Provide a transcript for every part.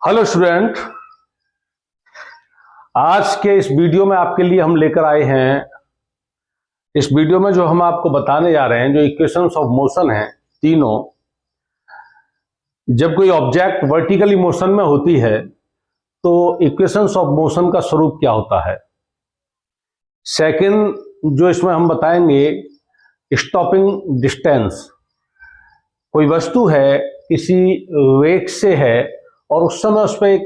Hello student, आज के इस वीडियो में आपके लिए हम लेकर आए हैं। इस वीडियो में जो हम आपको बताने जा रहे हैं, जो इक्वेशंस ऑफ मोशन हैं तीनों, जब कोई ऑब्जेक्ट वर्टिकली मोशन में होती है तो इक्वेशंस ऑफ मोशन का स्वरूप क्या होता है। सेकंड जो इसमें हम बताएंगे, स्टॉपिंग डिस्टेंस। कोई वस्तु है, किसी वेग से है और उस समय उस पर एक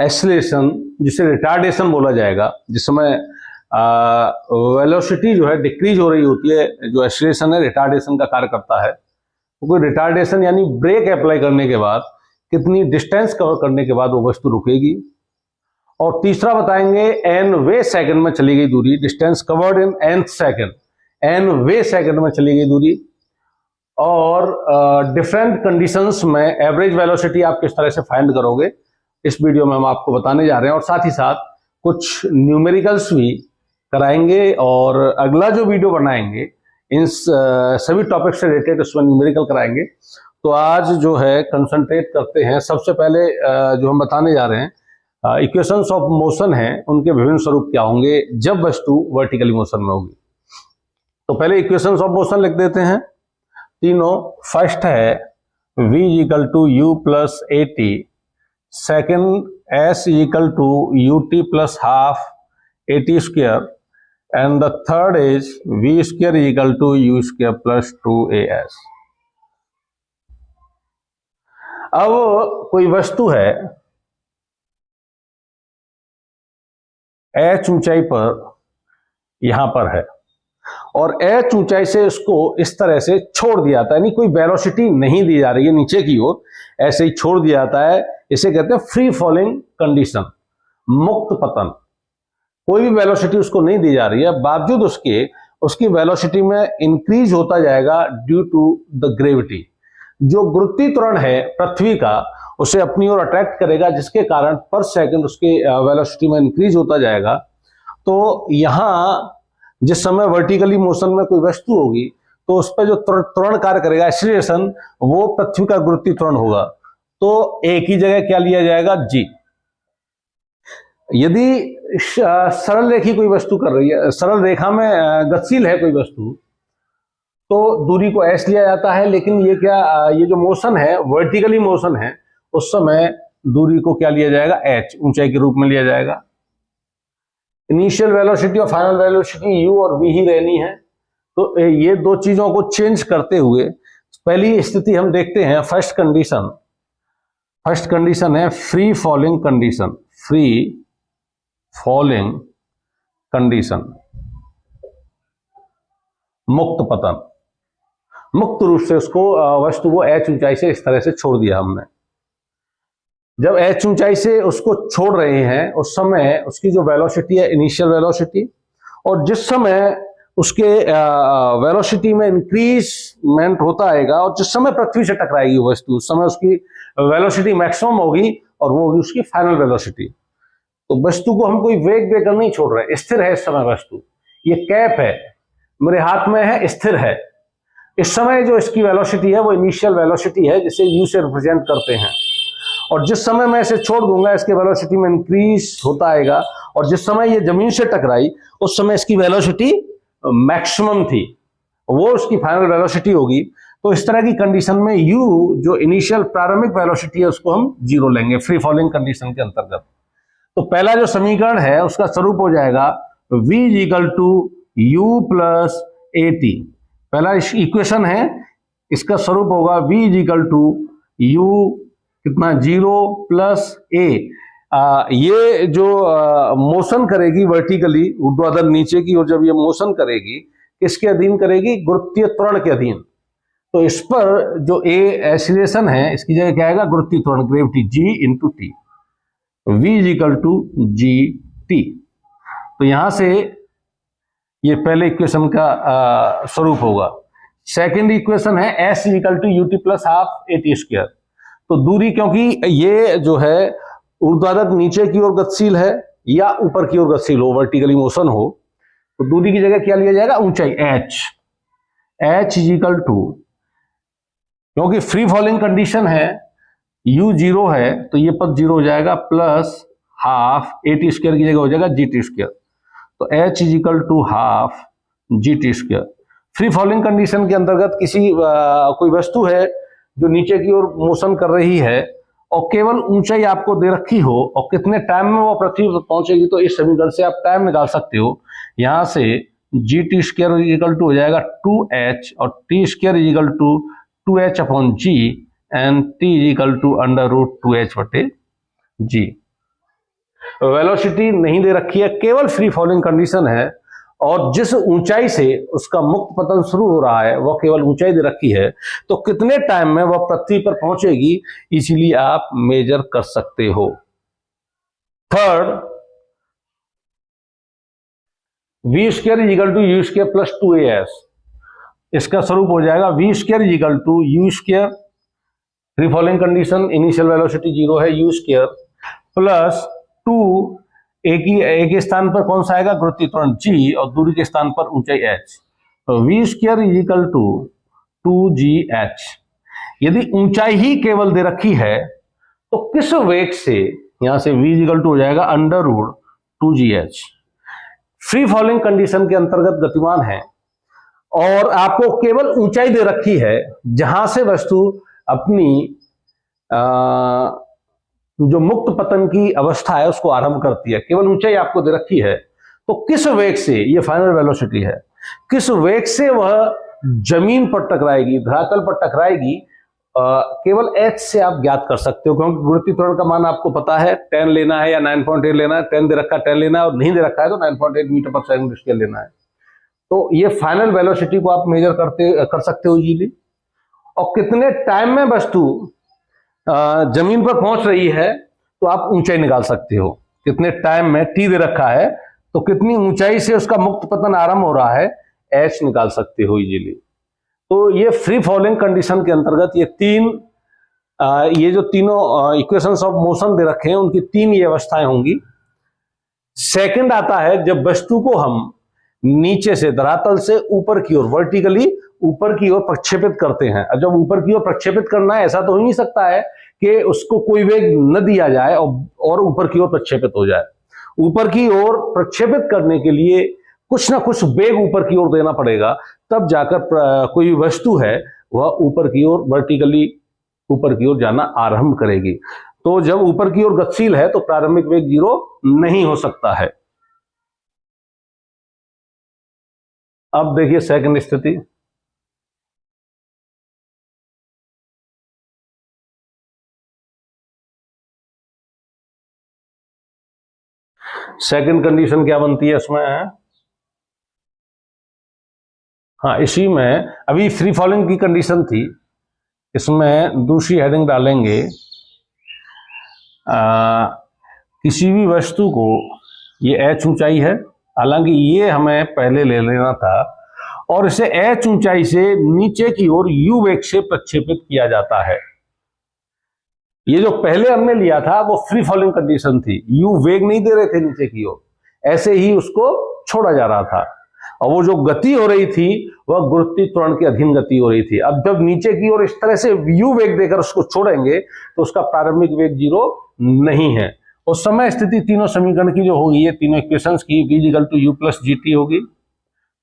एक्सीलरेशन, जिसे रिटार्डेशन बोला जाएगा, जिस समय वेलोसिटी जो है डिक्रीज हो रही होती है, जो एक्सीलरेशन है रिटार्डेशन का कार्य करता है। तो कोई रिटार्डेशन यानी ब्रेक अप्लाई करने के बाद कितनी डिस्टेंस कवर करने के बाद वो वस्तु रुकेगी। और तीसरा बताएंगे, एन वे सेकंड में चली गई दूरी, distance covered in n second, n वे सेकंड में चली गई दूरी। और डिफरेंट कंडीशंस में एवरेज वेलोसिटी आप किस तरह से फाइंड करोगे, इस वीडियो में हम आपको बताने जा रहे हैं। और साथ ही साथ कुछ न्यूमेरिकल्स भी कराएंगे और अगला जो वीडियो बनाएंगे इन सभी टॉपिक से रिलेटेड उसमें न्यूमेरिकल कराएंगे। तो आज जो है कंसंट्रेट करते हैं। सबसे पहले जो हम बताने जा रहे हैं, इक्वेशंस ऑफ मोशन हैं, उनके विभिन्न स्वरूप क्या होंगे जब वस्तु वर्टिकली मोशन में होगी। तो पहले इक्वेशंस ऑफ मोशन लिख देते हैं तीनों। फर्स्ट है v equal to u plus a t, second s equal to u t plus half a t square, and the third is v square equal to u square plus 2as। अब कोई वस्तु है h ऊंचाई पर, यहां पर है, और h ऊंचाई से उसको इस तरह से छोड़ दिया जाता है, यानी कोई वेलोसिटी नहीं दी जा रही है नीचे की ओर, ऐसे ही छोड़ दिया जाता है। इसे कहते हैं फ्री फॉलिंग कंडीशन, मुक्त पतन। कोई भी वेलोसिटी उसको नहीं दी जा रही है, बावजूद उसके उसकी वेलोसिटी में इंक्रीज होता जाएगा ड्यू टू द ग्रेविटी। जो गुरुत्वीय त्वरण है पृथ्वी का, उसे अपनी ओर अट्रैक्ट करेगा, जिसके कारण पर सेकंड उसके वेलोसिटी में इंक्रीज होता जाएगा। तो यहां जिस समय वर्टिकली मोशन में कोई वस्तु होगी तो उस पर जो त्वरण कार्य करेगा, एक्सीलरेशन, वो पृथ्वी का गुरुत्वीय त्वरण होगा। तो एक ही जगह क्या लिया जाएगा, जी। यदि सरल रेखी कोई वस्तु कर रही है, सरल रेखा में गतिशील है कोई वस्तु, तो दूरी को एस लिया जाता है। लेकिन ये क्या, ये जो मोशन है वर्टिकली मोशन है, उस समय दूरी को क्या लिया जाएगा, एच, ऊंचाई के रूप में लिया जाएगा। इनिशियल वेलोसिटी और फाइनल वेलोसिटी u और v ही रहनी है। तो ये दो चीजों को चेंज करते हुए पहली स्थिति हम देखते हैं। फर्स्ट कंडीशन है free falling condition, free falling condition, मुक्त पतन। मुक्त रूप से उसको वस्तु को h ऊंचाई से इस तरह से छोड़ दिया हमने। जब h ऊंचाई से उसको छोड़ रहे हैं उस समय उसकी जो वेलोसिटी है इनिशियल वेलोसिटी, और जिस समय उसके वेलोसिटी में इंक्रीजमेंट होता आएगा और जिस समय पृथ्वी से टकराएगी वस्तु, उस समय उसकी वेलोसिटी मैक्सिमम होगी और वो होगी उसकी फाइनल वेलोसिटी। तो वस्तु को हम कोई वेग देकर नहीं छोड़ रहे, स्थिर है इस समय वस्तु। ये कैप है, मेरे हाथ में है, स्थिर है। इस समय जो इसकी वेलोसिटी है वो इनिशियल वेलोसिटी है, जिसे u से रिप्रेजेंट करते हैं। और जिस समय मैं इसे छोड़ दूंगा इसके वेलोसिटी में इंक्रीज होता आएगा, और जिस समय ये जमीन से टकराई उस समय इसकी वेलोसिटी मैक्सिमम थी, वो उसकी फाइनल वेलोसिटी होगी। तो इस तरह की कंडीशन में u जो इनिशियल प्रारंभिक वेलोसिटी है उसको हम 0 लेंगे फ्री फॉलिंग कंडीशन के अंतर्गत। तो पहला जो समीकरण है उसका स्वरूप हो जाएगा v equal to u plus a t. पहला इक्वेशन है, इसका स्वरूप होगा v इक्वल टू यू कितना, 0 प्लस ए। ये जो मोशन करेगी वर्टिकली ऊर्ध्वाधर नीचे की, और जब ये मोशन करेगी किसके अधीन करेगी, गुरुत्वीय त्वरण के अधीन। तो इस पर जो ए एक्सीलरेशन है इसकी जगह क्या आएगा, गुरुत्वीय त्वरण, gravity, g into t, v equal to g t. तो यहां से ये पहले इक्वेशन का स्वरूप होगा। सेकेंड इक्वेशन है s equal to u t plus half a t square. तो दूरी, क्योंकि ये जो है ऊर्ध्वाधर नीचे की ओर गतिशील है या ऊपर की ओर गतिशील हो, वर्टिकली मोशन हो, तो दूरी की जगह क्या लिया जाएगा, ऊंचाई, h इक्वल टू, क्योंकि फ्री फॉलिंग कंडीशन है u जीरो है तो ये पद जीरो हो जाएगा, plus half a t square की जगह हो जाएगा जी टी स्क्वायर, तो h is equal to half g t square. Free falling condition के अंतर्गत कोई वस्तु है जो नीचे की ओर मोशन कर रही है और केवल ऊंचाई आपको दे रखी हो और कितने टाइम में वो पृथ्वी पर पहुंचेगी, तो इस समीकरण से आप टाइम निकाल सकते हो। यहां से g t square is equal to हो जाएगा 2h और t square is equal to 2h upon g and t is equal to under root 2h बटे जी। वेलोसिटी नहीं दे रखी है, केवल फ्री फॉलिंग कंडीशन है और जिस ऊंचाई से उसका मुक्त पतन शुरू हो रहा है वह केवल ऊंचाई दे रखी है, तो कितने टाइम में वह पृथ्वी पर पहुंचेगी इसीलिए आप मेजर कर सकते हो। Third, v square is equal to u square plus 2as, इसका स्वरूप हो जाएगा v square is equal to u square, free falling condition initial velocity zero है, यू स्क्वायर प्लस 2 एक के स्थान पर कौन सा आएगा, गुरुत्वीय त्वरण g और दूरी के स्थान पर ऊंचाई h, तो we square is equal to 2gh। यदि ऊंचाई ही केवल दे रखी है तो किस वेग से, यहां से v इजिकल टू हो जाएगा under root 2gh। Free falling condition के अंतर्गत गतिमान है और आपको केवल ऊंचाई दे रखी है जहां से वस्तु अपनी जो मुक्त पतन की अवस्था है उसको आरंभ करती है, केवल ऊंचाई आपको दे रखी है, तो किस वेग से, ये फाइनल वेलोसिटी है, किस वेग से वह जमीन पर टकराएगी, धरातल पर टकराएगी, केवल h से आप ज्ञात कर सकते हो, क्योंकि गुरुत्वीय त्वरण का मान आपको पता है, 10 लेना है या 9.8 लेना है, 10 दे रखा है 10 लेना है और नहीं दे रखा है तो 9.8 मीटर पर सेकंड स्क्वायर लेना है। तो ये फाइनल वेलोसिटी को आप मेजर कर सकते हो इजीली। और कितने टाइम में वस्तु जमीन पर पहुंच रही है तो आप ऊंचाई निकाल सकते हो, कितने टाइम में, t दे रखा है तो कितनी ऊंचाई से उसका मुक्त पतन आरंभ हो रहा है, h निकाल सकते हो इजीली। तो ये फ्री फॉलिंग कंडीशन के अंतर्गत ये जो तीनों इक्वेशंस ऑफ मोशन दे रखे हैं उनकी तीन ये अवस्थाएं होंगी। सेकंड आता है जब वस्तु को हम नीचे से, धरातल से ऊपर की ओर, वर्टिकली ऊपर की ओर प्रक्षेपित करते हैं। अब जब ऊपर की ओर प्रक्षेपित करना है, ऐसा तो हो नहीं सकता है कि उसको कोई वेग न दिया जाए और ऊपर की ओर प्रक्षेपित हो जाए। ऊपर की ओर प्रक्षेपित करने के लिए कुछ ना कुछ वेग ऊपर की ओर देना पड़ेगा, तब जाकर कोई वस्तु है वह ऊपर की ओर, वर्टिकली ऊपर की ओर जाना आरंभ करेगी। तो जब ऊपर की ओर गतिशील है तो प्रारंभिक वेग जीरो नहीं हो सकता है। अब देखिए सेकंड स्थिति, सेकंड कंडीशन क्या बनती है इसमें, हाँ इसी में अभी फ्री फॉलिंग की कंडीशन थी, इसमें दूसरी हेडिंग डालेंगे, किसी भी वस्तु को, ये h ऊंचाई है, हालांकि ये हमें पहले ले लेना था, और इसे h ऊंचाई से नीचे की ओर u वेग से प्रक्षेपित किया जाता है। ये जो पहले हमने लिया था वो फ्री फॉलिंग कंडीशन थी, u वेग नहीं दे रहे थे नीचे की ओर, ऐसे ही उसको छोड़ा जा रहा था और वो जो गति हो रही थी वह गुरुत्वीय त्वरण के अधीन गति हो रही थी। अब जब नीचे की ओर इस तरह से u वेग देकर उसको छोड़ेंगे तो उसका प्रारंभिक वेग जीरो नहीं है। उस समय स्थिति तीनों समीकरण की जो होगी, ये तीनों इक्वेशंस की, v equal to u plus g t होगी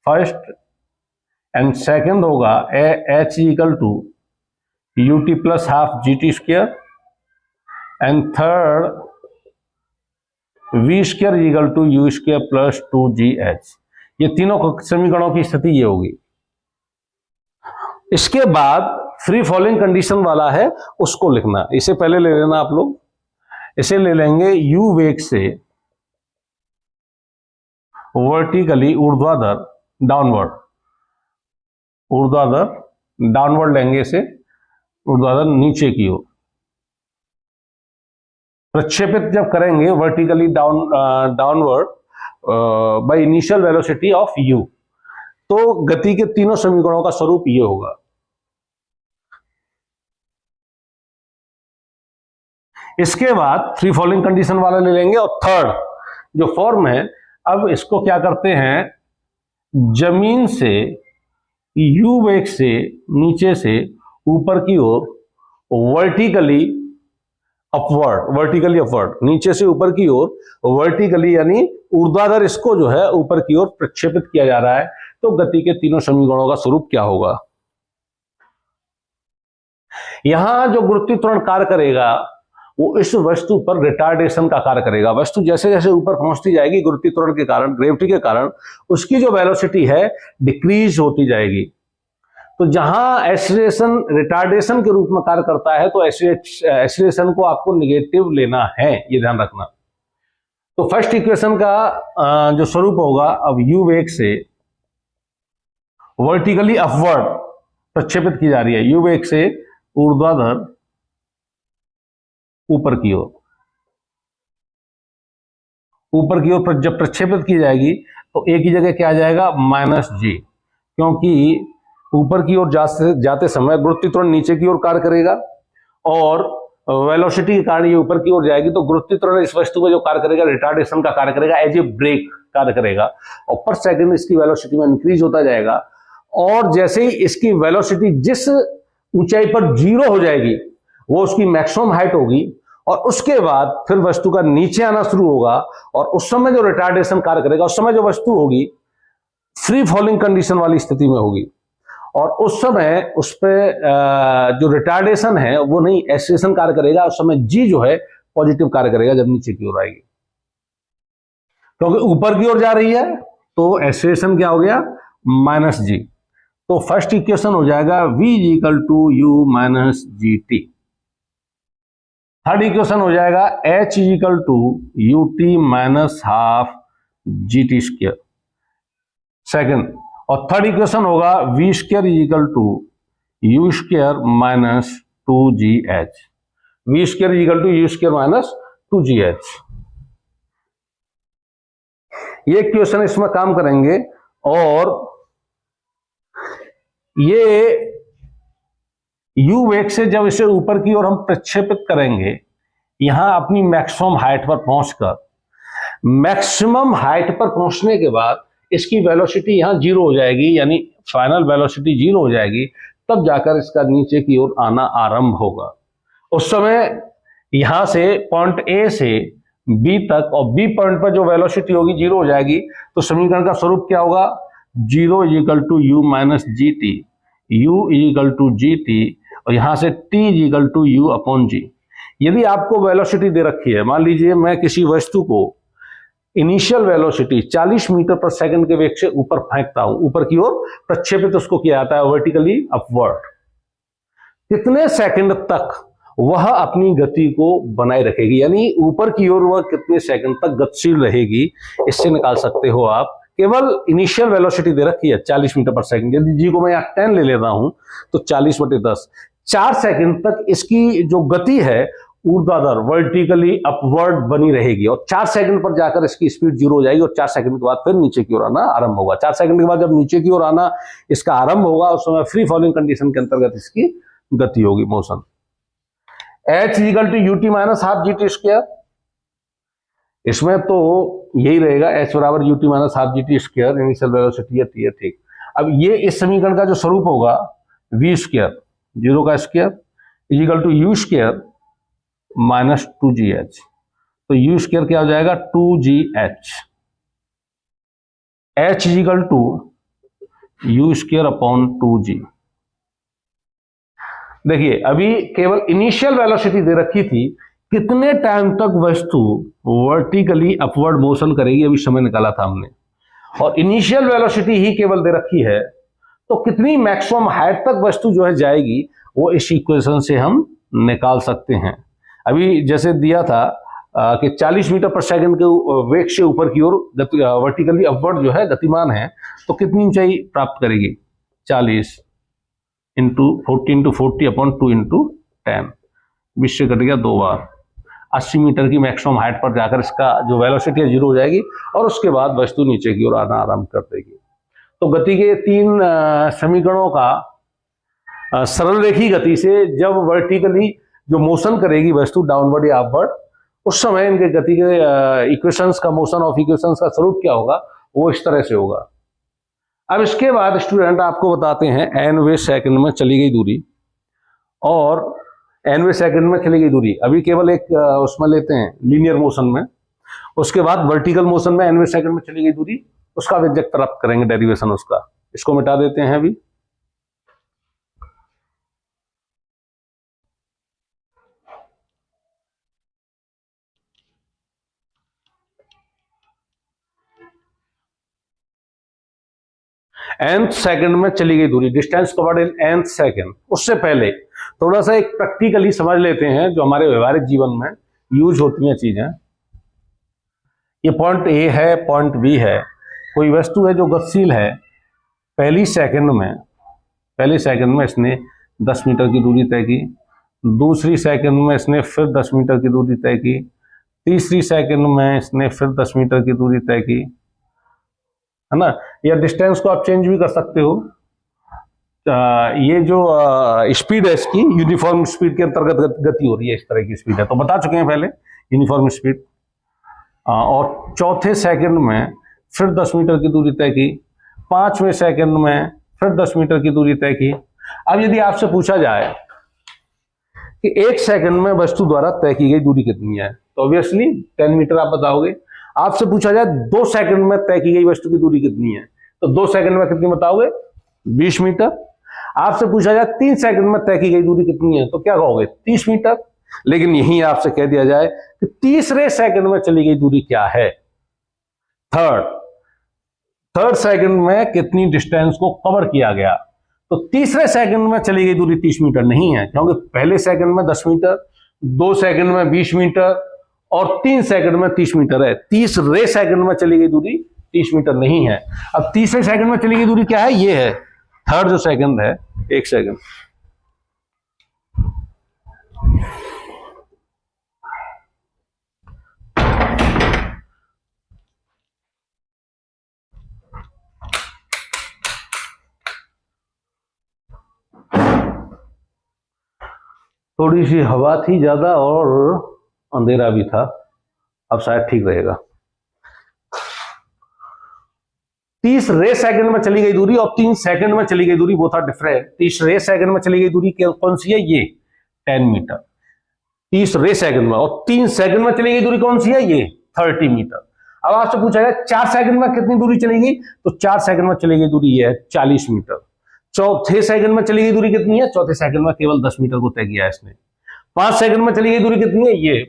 फर्स्ट, एंड सेकेंड होगा h equal to u t plus half g t square, and third v square equal to u square plus 2gh। ये तीनों समीकरणों की स्थिति ये होगी। इसके बाद फ्री फॉलिंग कंडीशन वाला है उसको लिखना, इसे पहले ले लेना आप लोग। इसे ले लेंगे u वेग से वर्टिकली ऊर्ध्वाधर डाउनवर्ड लेंगे, इसे ऊर्ध्वाधर नीचे की ओर प्रक्षेपित जब करेंगे vertically downward by initial velocity of u, तो गति के तीनों समीकरणों का स्वरूप ये होगा। इसके बाद फ्री फॉलिंग कंडीशन वाला ले लेंगे और थर्ड जो फॉर्म है, अब इसको क्या करते हैं, जमीन से u वेग से नीचे से ऊपर की ओर अपवर्ड, वर्टिकली अपवर्ड, नीचे से ऊपर की ओर, वर्टिकली यानी ऊर्ध्वाधर इसको जो है ऊपर की ओर प्रक्षेपित किया जा रहा है। तो गति के तीनों समीकरणों का स्वरूप क्या होगा? यहां जो गुरुत्वीय त्वरण कार्य करेगा वो इस वस्तु पर रिटार्डेशन का कार्य करेगा। वस्तु जैसे जैसे ऊपर पहुंचती जाएगी गुरुत्वीय त्वरण के कारण, ग्रेविटी के कारण, उसकी जो वेलोसिटी है डिक्रीज होती जाएगी। तो जहां एक्सीलरेशन रिटार्डेशन के रूप में कार्य करता है तो एक्सीलरेशन को आपको निगेटिव लेना है, ये ध्यान रखना। तो फर्स्ट इक्वेशन का जो स्वरूप होगा, अब u वेग से वर्टिकली अपवर्ड प्रक्षेपित की जा रही है, u वेग से ऊर्ध्वाधर ऊपर की ओर, ऊपर की ओर जब प्रक्षेपित की जाएगी तो a की जगह क्या आ जाएगा? -g, क्योंकि ऊपर की ओर जाते समय गुरुत्वीय त्वरण नीचे की ओर कार्य करेगा और वेलोसिटी के कारण ये ऊपर की ओर जाएगी। तो गुरुत्वीय त्वरण इस वस्तु पर जो कार्य करेगा रिटार्डेशन का कार्य करेगा, एज ए ब्रेक कार्य करेगा और पर सेकंड इसकी वेलोसिटी में इंक्रीज होता जाएगा। और जैसे ही इसकी वेलोसिटी जिस ऊंचाई पर 0 हो जाएगी वो उसकी मैक्सिमम हाइट होगी और उसके बाद फिर वस्तु का नीचे आना शुरू होगा और उस समय जो रिटार्डेशन कार्य करेगा, उस समय जो वस्तु होगी फ्री फॉलिंग कंडीशन वाली स्थिति में होगी और उस समय उस पर जो रिटार्डेशन है वो नहीं एक्सीलरेशन कार्य करेगा। उस समय जी जो है पॉजिटिव कार्य करेगा जब नीचे की ओर आएगी, क्योंकि ऊपर की ओर जा रही है तो एक्सीलरेशन क्या हो गया? -g। तो फर्स्ट इक्वेशन हो जाएगा v = u - gt। Third equation हो जाएगा h = ut - ½ gt²। सेकंड और थर्ड इक्वेशन होगा v² = u² - 2gh। v² = u² - 2gh। ये इक्वेशन इसमें काम करेंगे और ये u वेग से जब इसे ऊपर की ओर हम प्रक्षेपित करेंगे, यहां अपनी मैक्सिमम हाइट पर पहुंचकर, मैक्सिमम हाइट पर पहुंचने के बाद इसकी वेलोसिटी यहां 0 हो जाएगी, यानी फाइनल वेलोसिटी 0 हो जाएगी, तब जाकर इसका नीचे की ओर आना आरंभ होगा। उस समय यहां से पॉइंट ए से बी तक और बी पॉइंट पर जो वेलोसिटी होगी 0 हो जाएगी। तो समीकरण का स्वरूप क्या होगा? 0 = u - gt, u = gt और यहां से t = u/g। यदि आपको वेलोसिटी दे रखी है, मान लीजिए मैं किसी वस्तु को इनिशियल वेलोसिटी 40 मीटर पर सेकंड के वेग से ऊपर फेंकता हूं, ऊपर की ओर प्रक्षेपित उसको किया जाता है वर्टिकली अपवर्ड, कितने सेकंड तक वह अपनी गति को बनाए रखेगी, यानी ऊपर की ओर वह कितने सेकंड तक गतिशील रहेगी, इससे निकाल सकते हो आप। केवल इनिशियल वेलोसिटी दे रखी है 40 मीटर पर सेकंड, यदि जी को मैं 10 ले लेता हूं तो 40/10, 4 सेकंड तक इसकी जो गति है ऊर्ध्वाधर वर्टिकली अपवर्ड बनी रहेगी और 4 सेकंड पर जाकर इसकी स्पीड 0 हो जाएगी और 4 सेकंड के बाद फिर नीचे की ओर आना आरंभ होगा। 4 सेकंड के बाद जब नीचे की ओर आना इसका आरंभ होगा, उस समय फ्री फॉलिंग कंडीशन के अंतर्गत इसकी गति होगी, मोशन। h = ut - ½ gt²। इसमें तो यही रहेगा, h = ut - ½ gt², initial velocity है t है, ठीक। अब ये इस समीकरण का जो स्वरूप होगा v², 0 का स्क्वायर = u² - 2gh। तो u² क्या हो जाएगा? 2gh। h = u²/2g। देखिए अभी केवल इनिशियल वेलोसिटी दे रखी थी, कितने टाइम तक वस्तु वर्टिकली अपवर्ड मोशन करेगी, अभी समय निकाला था हमने, और इनिशियल वेलोसिटी ही केवल दे रखी है, तो कितनी मैक्सिमम हाइट तक वस्तु जो है जाएगी वो इस इक्वेशन से हम निकाल सकते हैं। अभी जैसे दिया था कि 40 मीटर पर सेकंड के वेग से ऊपर की ओर वर्टिकली अपवर्ड जो है गतिमान है, तो कितनी ऊंचाई प्राप्त करेगी? 40 × 40 × 40/2 × 10, 20 से कट गया 2 बार, 80 मीटर की मैक्सिमम हाइट पर जाकर इसका जो वेलोसिटी है 0 हो जाएगी और उसके बाद वस्तु नीचे की ओर आना आरंभ कर देगी। तो गति के 3 समीकरणों का सरल रेखी गति से जब वर्टिकली जो मोशन करेगी वस्तु डाउनवर्ड या अपवर्ड, उस समय इनके गति के इक्वेशंस का, मोशन ऑफ इक्वेशंस का स्वरूप क्या होगा, वो इस तरह से होगा। अब इसके बाद स्टूडेंट आपको बताते हैं nवें सेकंड में चली गई दूरी और nवें सेकंड में चली गई दूरी, अभी केवल एक उसमें लेते हैं लीनियर मोशन में, उसके बाद वर्टिकल मोशन में nवें सेकंड में चली गई दूरी, उसका व्यंजक प्राप्त करेंगे, डेरिवेशन उसका। इसको मिटा देते हैं अभी। nth सेकंड में चली गई दूरी, डिस्टेंस कवर्ड इन nth सेकंड। उससे पहले थोड़ा सा एक प्रैक्टिकली समझ लेते हैं जो हमारे व्यवहारिक जीवन में यूज होती हैं चीजें। ये पॉइंट ए है, पॉइंट बी है, कोई वस्तु है जो गतिशील है, पहले सेकंड में इसने 10 मीटर की दूरी तय की, दूसरी सेकंड में इसने फिर 10 मीटर की दूरी तय की, तीसरी सेकंड में इसने फिर 10 मीटर की दूरी तय की, है ना। या डिस्टेंस को आप चेंज भी कर सकते हो। ये जो स्पीड है इसकी यूनिफॉर्म स्पीड के अंतर्गत गति हो रही है, इस तरह की स्पीड है, तो बता चुके हैं पहले यूनिफॉर्म स्पीड। और चौथे सेकंड में फिर 10 मीटर की दूरी तय की, पांचवें सेकंड में फिर 10 मीटर की दूरी तय की। अब यदि आपसे पूछा जाए कि 1 सेकंड में वस्तु द्वारा तय की गई दूरी कितनी है, तो ऑब्वियसली 10 मीटर आप बताओगे। आपसे पूछा जाए 2 सेकंड में तय की गई वस्तु की दूरी कितनी है, तो 2 सेकंड में कितनी बताओगे, 20 मीटर। आपसे पूछा जाए 3 सेकंड में तय की गई दूरी कितनी है, तो क्या कहोगे, 30 मीटर। लेकिन यहीं आपसे कह दिया जाए कि तीसरे सेकंड में चली गई दूरी क्या है, थर्ड सेकंड में कितनी डिस्टेंस को कवर किया गया, तो तीसरे सेकंड में चली गई दूरी 30 मीटर नहीं है, क्योंकि पहले सेकंड में 10 मीटर, 2 सेकंड में 20 मीटर और 3 सेकंड में 30 मीटर है। तीसरे सेकंड में चली गई दूरी 30 मीटर नहीं है। अब तीसरे सेकंड में चली गई दूरी क्या है, ये है थर्ड जो सेकंड है, 1 सेकंड। थोड़ी सी हवा थी ज्यादा और अंधेरा भी था, अब शायद ठीक रहेगा। तीसरे सेकंड में चली गई दूरी और 3 सेकंड में चली गई दूरी वो था डिफरेंट। तीसरे सेकंड में चली गई दूरी कौन सी है, ये 10 मीटर तीसरे सेकंड में, और 3 सेकंड में चली गई दूरी कौन सी है, ये 30 मीटर। अब आपसे पूछा गया 4 सेकंड में कितनी दूरी चलेगी, तो 4 सेकंड में चली गई दूरी ये है 40 मीटर। चौथे सेकंड में चली गई दूरी कितनी है, चौथे सेकंड में केवल 10 मीटर को तय किया है इसने। 5 सेकंड में चली गई दूरी कितनी है, ये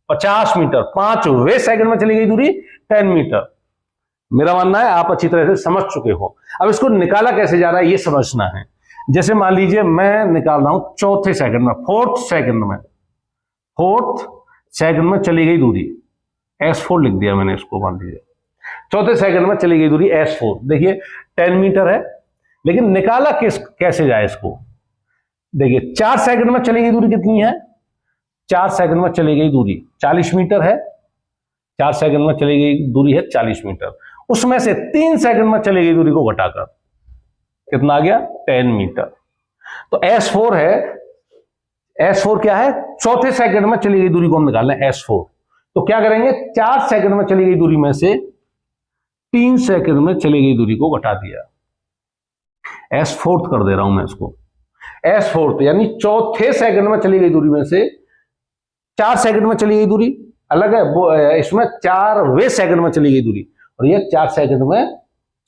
50 मीटर। 5वें सेकंड में चली गई दूरी 10 मीटर। मेरा मानना है आप अच्छी तरह से समझ चुके हो। अब इसको निकाला कैसे जा रहा है ये समझना है। जैसे मान लीजिए मैं निकाल रहा हूं चौथे सेकंड में, फोर्थ सेकंड में चली गई दूरी S4 लिख दिया मैंने इसको, मान लीजिए चौथे सेकंड में चली गई दूरी S4। देखिए 10 मीटर है, लेकिन निकाला कैसे जाए इसको। देखिए 4 सेकंड में चली गई दूरी कितनी है, 4 सेकंड में चली गई दूरी 40 मीटर है। 4 सेकंड में चली गई दूरी है 40 मीटर, उसमें से 3 सेकंड में चली गई दूरी को घटाकर कितना आ गया, 10 मीटर। तो S4 है, S4 क्या है, चौथे सेकंड में चली गई दूरी को हम निकालना है S4। तो क्या करेंगे, 4 सेकंड में चली गई दूरी में से 3 सेकंड में चली गई दूरी को घटा दिया, S4 कर दे रहा हूं मैं इसको। S4 यानी चौथे सेकंड में चली गई दूरी में से 4 सेकंड में चली गई दूरी अलग है, इसमें 4वें सेकंड में चली गई दूरी, और ये 4 सेकंड में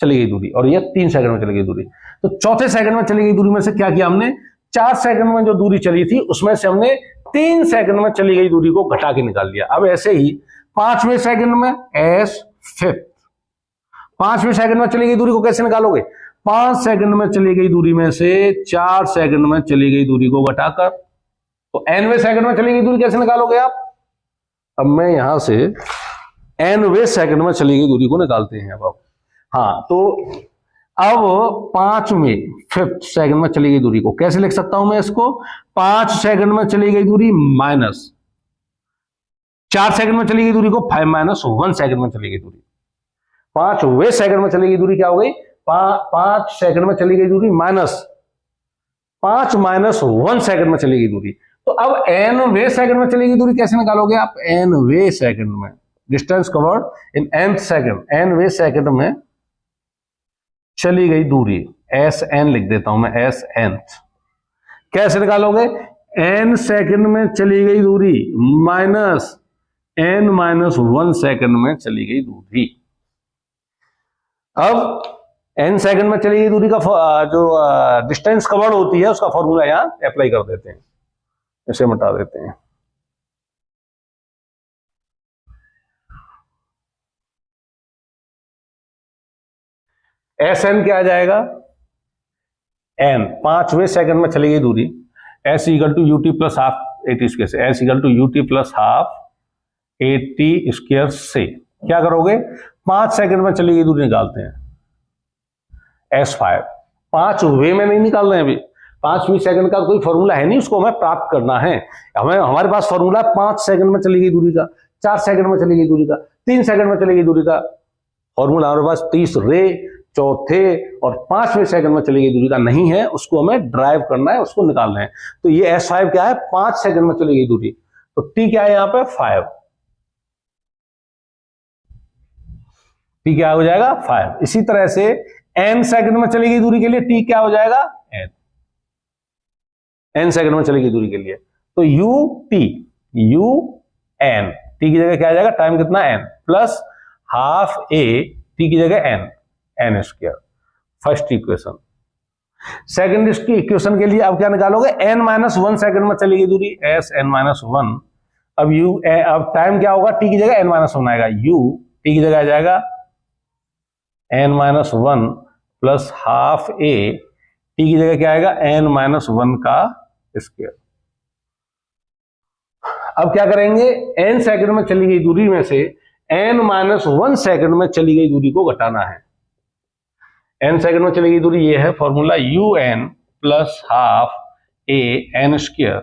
चली गई दूरी, और ये 3 सेकंड में चली गई दूरी। तो चौथे सेकंड में चली गई दूरी में से क्या किया हमने, 4 सेकंड में जो दूरी चली थी उसमें से हमने 3 सेकंड में चली गई दूरी को घटा के निकाल लिया। अब ऐसे ही 5वें सेकंड में S5, 5वें सेकंड में चली गई दूरी को कैसे निकालोगे, 5 सेकंड में चली गई दूरी में से 4 सेकंड में चली गई दूरी को घटाकर। तो nवें सेकंड में चली गई दूरी कैसे निकालोगे आप। अब मैं यहां से nवें सेकंड में चली गई दूरी को निकालते हैं अब। हाँ, तो अब 5th सेकंड में चली गई दूरी को कैसे लिख सकता हूं मैं इसको, 5 सेकंड में चली गई दूरी माइनस 4 सेकंड में चली गई दूरी को 5 - 1 सेकंड में चली गई दूरी। 5वें सेकंड में चली गई दूरी क्या हो गई, 5 सेकंड में चली गई दूरी माइनस 5 - 1 सेकंड में चली गई दूरी। तो अब nवें सेकंड में चली गई दूरी कैसे निकालोगे आप, nवें सेकंड में, डिस्टेंस कवर्ड इन nth सेकंड, nवें सेकंड में चली गई दूरी, SN लिख देता हूं मैं, SN कैसे निकालोगे, n सेकंड में चली गई दूरी माइनस n माइनस 1 सेकंड में चली गई दूरी। अब n सेकंड में चली गई दूरी का जो डिस्टेंस कवर्ड होती है उसका फॉर्मूला यहां अप्लाई कर देते हैं, इसे मिटा देते हैं। Sn क्या आ जाएगा, n 5वें सेकंड में चली गई दूरी, s equal to u t plus half a t square से, s equal to u t plus half a t square से क्या करोगे, 5 सेकंड में चली गई दूरी निकालते हैं, S5 5 वे में नहीं निकाल रहे हैं अभी, 5वीं सेकंड का कोई फॉर्मूला है नहीं, उसको हमें प्राप्त करना है। हमें हमारे पास फॉर्मूला 5 सेकंड में चली गई दूरी का, 4 सेकंड में चली गई दूरी का, 3 सेकंड में चली गई दूरी का फॉर्मूला हमारे पास तीसरे, चौथे और 5वें सेकंड में चली गई दूरी का नहीं है, उसको हमें ड्राइव करना है, उसको निकालना है। तो ये S5 क्या है, 5 सेकंड में चली गई दूरी, तो T क्या है यहां पे 5, T क्या हो जाएगा 5। इसी तरह से n सेकंड में चली गई दूरी के लिए T क्या हो जाएगा n, n सेकंड में चली गई दूरी के लिए, तो u n, T की जगह क्या आ जाएगा, टाइम कितना n plus half a, T की जगह n square, first equation. Second equation के लिए अब क्या निकालोगे, n माइनस 1 सेकंड में चली गई दूरी, s n माइनस 1, अब टाइम क्या होगा, T की जगह n माइनस 1 आएगा, T की जगह आ जाएगा n minus 1 plus half a, T की जगह क्या आएगा, n माइनस 1 का स्क्वायर। अब क्या करेंगे, n सेकंड में चली गई दूरी में से n माइनस 1 सेकंड में चली गई दूरी को घटाना है। n सेकंड में चली गई दूरी ये है formula un plus half a n square,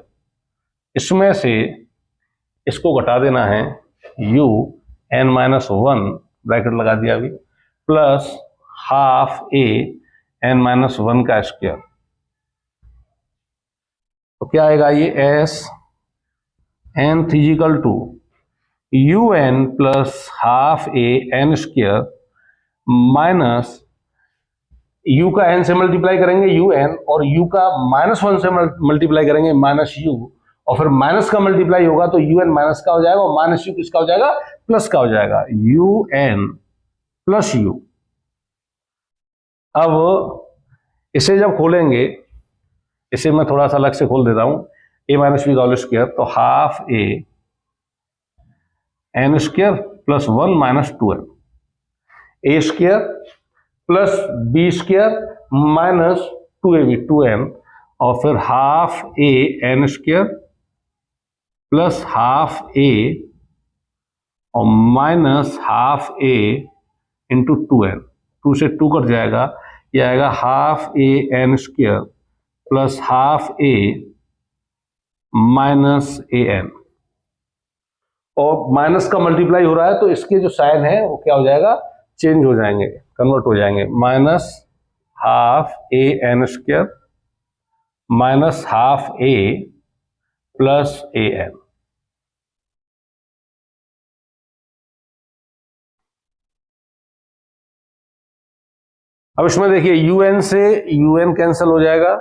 इसमें से इसको घटा देना है u n माइनस 1 ब्रैकेट लगा दिया अभी plus half a n minus 1 का स्क्वायर, तो क्या आएगा ये s n equal to un plus half a n square minus u का n से मल्टीप्लाई करेंगे un और u का माइनस 1 से मल्टीप्लाई करेंगे माइनस u, और फिर माइनस का मल्टीप्लाई होगा तो un माइनस का हो जाएगा और माइनस u किसका हो जाएगा, प्लस का हो जाएगा, un प्लस u। अब इसे जब खोलेंगे, इसे मैं थोड़ा सा अलग से खोल देता हूं, a माइनस बी का होल स्क्वायर, तो half a n square plus 1 minus 2n, a square plus b square minus 2ab 2n, और फिर half a n square plus half a और minus half a into 2n, 2 से 2 cut जाएगा, यह आएगा half a n square plus half a minus a n, और minus का multiply हो रहा है तो इसके जो साइन है वो क्या हो जाएगा, चेंज हो जाएंगे, कन्वर्ट हो जाएंगे, minus half a n square minus half a plus a n। अब इसमें देखिए un से un कैंसिल हो जाएगा,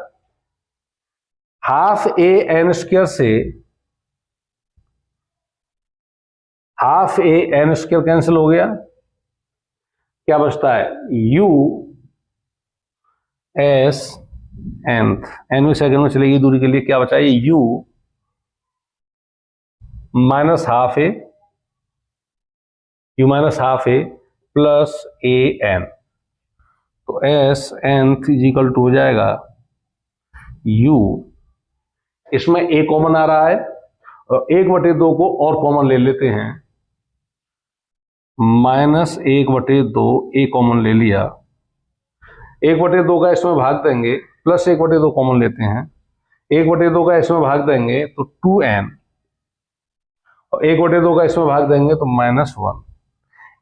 हाफ a n स्क्वायर से half a n square cancel हो गया, क्या बचता है u s nवीं सेकंड में चलेगी दूरी के लिए, क्या बचा है u minus half a plus a n, तो s n इक्वल टू हो जाएगा u, इसमें a कॉमन आ रहा है और 1/2 को और कॉमन ले लेते हैं, माइनस 1/2 a कॉमन ले लिया, 1/2 का इसमें भाग देंगे, प्लस 1/2 कॉमन लेते हैं, 1/2 का इसमें भाग देंगे तो 2n, और 1/2 का इसमें भाग देंगे तो माइनस 1,